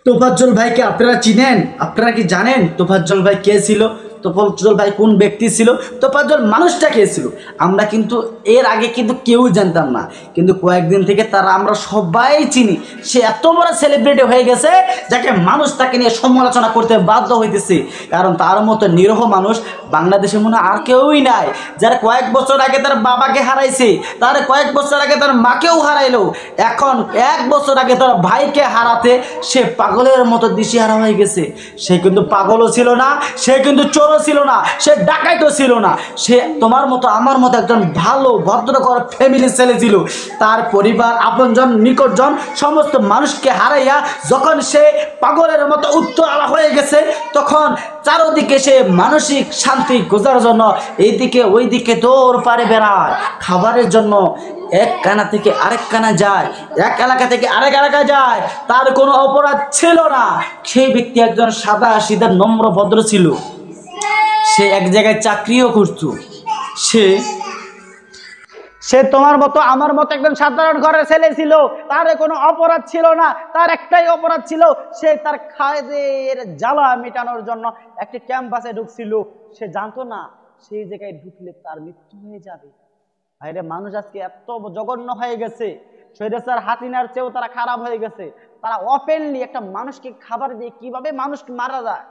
তোফাজ্জল ভাইকে আপনারা চিনেন? আপনারা কি জানেন তোফাজ্জল ভাই কে ছিল? তোফাজ্জল ভাই কোন ব্যক্তি ছিল? তোফাজ্জল মানুষটা কে ছিল? আমরা কিন্তু এর আগে কিন্তু কেউই জানতাম না, কিন্তু কয়েকদিন থেকে তারা আমরা সবাই চিনি। সে এত বড় সেলিব্রিটি হয়ে গেছে যাকে মানুষ তাকে নিয়ে সমালোচনা করতে বাধ্য হইতেছে, কারণ তার মতো নিরহ মানুষ বাংলাদেশে মনে আর কেউই নাই। যারা কয়েক বছর আগে তার বাবাকে হারাইছে, তার কয়েক বছর আগে তার মাকেও হারাইলো, এখন এক বছর আগে তার ভাইকে হারাতে সে পাগলের মতো দিশেহারা হয়ে গেছে। সে কিন্তু পাগলও ছিল না, সে কিন্তু চোরও ছিল না, সে ডাকাইতও ছিল না। সে তোমার মতো আমার মতো একজন ভালো ভদ্রঘর ফ্যামিলির ছেলে ছিল। তার পরিবার, আপনজন, নিকটজন সমস্ত মানুষকে হারাইয়া যখন সে পাগলের মতো উত্তরা হয়ে গেছে, তখন চারদিকে সে মানসিক শান্তি খোঁজার জন্য এইদিকে ওইদিকে দৌড় পারে বেড়ায় খাবারের জন্য। এক কানা থেকে আরেক কানা যায়, এক এলাকা থেকে আরেক এলাকা যায়। তার কোনো অপরাধ ছিল না। সেই ব্যক্তি একজন সাদা সিধা নম্র ভদ্র ছিল। সে এক জায়গায় চাকরিও করত। সে সে তোমার মতো আমার মতো একজন সাধারণ ঘরের ছেলে ছিল। তার কোনো অপরাধ ছিল না, তার একটাই অপরাধ ছিল, সে তার খায়ের জ্বালা মেটানোর জন্য একটি ক্যাম্পাসে ঢুকছিল। সে জানতো না সেই জায়গায় ঢুকলে তার মৃত্যু হয়ে যাবে। ভাইরে, মানুষ আজকে এত জঘন্য হয়ে গেছে, স্বৈরাচার হাসিনার চেয়েও তারা খারাপ হয়ে গেছে। তারা ওপেনলি একটা মানুষকে খাবার দিয়ে কিভাবে মানুষকে মারা যায়,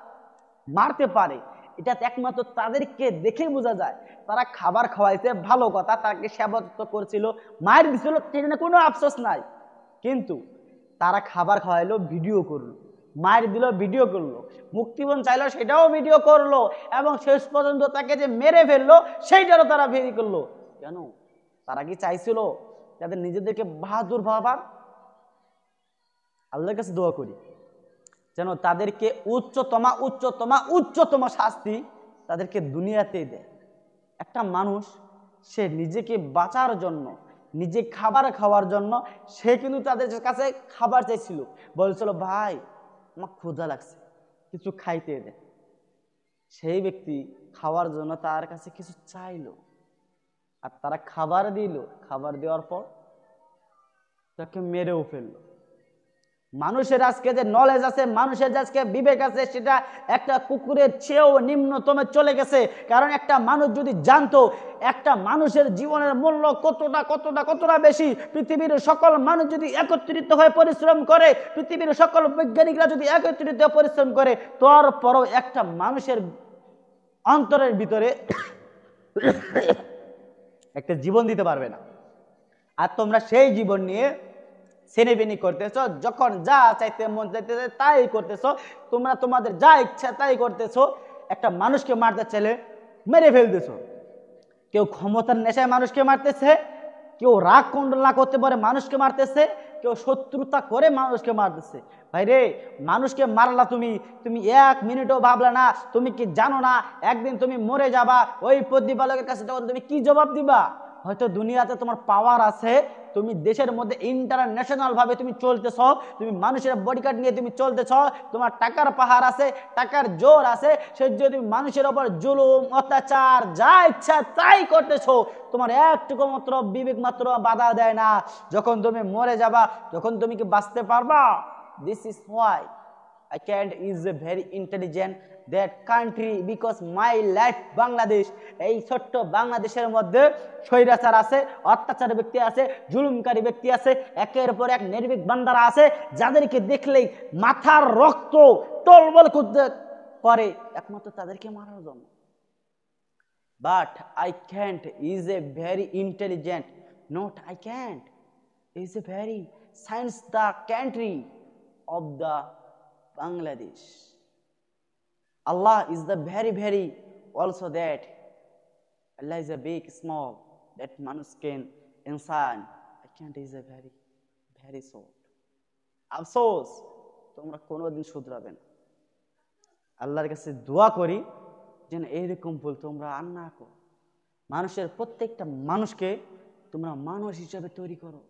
মারতে পারে, এটা একমাত্র তাদেরকে দেখে বোঝা যায়। তারা খাবার খাওয়াইছে, ভালো কথা, তাকে সেবা করছিল, মায়ের দিছিল, সেখানে কোনো আফসোস নাই। কিন্তু তারা খাবার খাওয়াইলো, ভিডিও করলো, মায়ের দিল, ভিডিও করলো, মুক্তিপণ চাইলো, সেটাও ভিডিও করলো, এবং শেষ পর্যন্ত তাকে যে মেরে ফেললো সেইটারও তারা ভিডিও করলো। কেন? তারা কি চাইছিল যাদের নিজেদেরকে বাহাদুর ভাবার? আল্লাহর কাছে দোয়া করি যেন তাদেরকে উচ্চতম শাস্তি তাদেরকে দুনিয়াতেই দেয়। একটা মানুষ সে নিজেকে বাঁচার জন্য, নিজে খাবার খাওয়ার জন্য সে কিন্তু তাদের কাছে খাবার চাইছিল, বলছিল ভাই আমার ক্ষুধা লাগছে, কিছু খাইতে দে। সেই ব্যক্তি খাওয়ার জন্য তার কাছে কিছু চাইলো, আর তারা খাবার দিল। খাবার দেওয়ার পর তাকে মেরেও ফেললো। মানুষের আজকে যে নলেজ আছে, মানুষের আজকে বিবেক আছে, সেটা একটা কুকুরের চেয়েও নিম্নতমে চলে গেছে। কারণ একটা মানুষ যদি জানতো একটা মানুষের জীবনের মূল্য কতটা বেশি, পৃথিবীর সকল মানুষ যদি একত্রিত হয়ে পরিশ্রম করে, পৃথিবীর সকল বৈজ্ঞানিকরা যদি একত্রিত হয়ে পরিশ্রম করে, তারপরও একটা মানুষের অন্তরের ভিতরে একটা জীবন দিতে পারবে না। আর তোমরা সেই জীবন নিয়ে সেনেবেনি করতেছ, যখন যা চাইতে মন চাইতেছে তাই করতেছ, তোমরা তোমাদের যা ইচ্ছা তাই করতেছ। একটা মানুষকে মারতে চাইলে মেরে ফেলতেছ। কেউ ক্ষমতার নেশায় মানুষকে মারতেছে, কেউ রাগ কন্ট্রোল না করতে পারে মানুষকে মারতেছে, কেউ শত্রুতা করে মানুষকে মারতেছে। ভাই রে, মানুষকে মারলা তুমি, তুমি এক মিনিটও ভাবলা না, তুমি কি জানো না একদিন তুমি মরে যাবা? ওই প্রতিপালকের কাছে তখন তুমি কি জবাব দিবা? হয়তো দুনিয়াতে তোমার পাওয়ার আছে, তুমি দেশের মধ্যে ইন্টারন্যাশনাল ভাবে তুমি চলতেছ, তুমি মানুষের বডিগার্ড নিয়ে তুমি চলতেছ, তোমার টাকার পাহাড় আছে, টাকার জোর আছে, সেই যদি মানুষের ওপর জুলুম অত্যাচার যা ইচ্ছা তাই করতেছ, তোমার একটুকু মাত্র বিবেক মাত্র বাধা দেয় না। যখন তুমি মরে যাবা, যখন তুমি কি বাঁচতে পারবা? This is why I can't is a very intelligent that country because my life Bangladesh. এই ছোট্ট বাংলাদেশের মধ্যে স্বৈরাচার আছে, অত্যাচারী ব্যক্তি আছে, জুলুমকারী ব্যক্তি আছে, একের পর এক নির্ভীক বান্দারা আছে, যাদেরকে দেখলেই মাথার রক্ত টলবল করতে করে একমাত্র তাদেরকে মারার জন্য। But I can't is a very intelligent, not I can't is a very science the country of the Bangladesh. Allah is the very also that Allah is a big small that manus can insan I can't is a very short. আফসোস তোমরা কোনোদিন শুধরাবে না। আল্লাহর কাছে দোয়া করি যেন এইরকম ভুল তোমরা আর না করো। মানুষের প্রত্যেকটা মানুষকে তোমরা মানুষ হিসেবে তৈরি করো।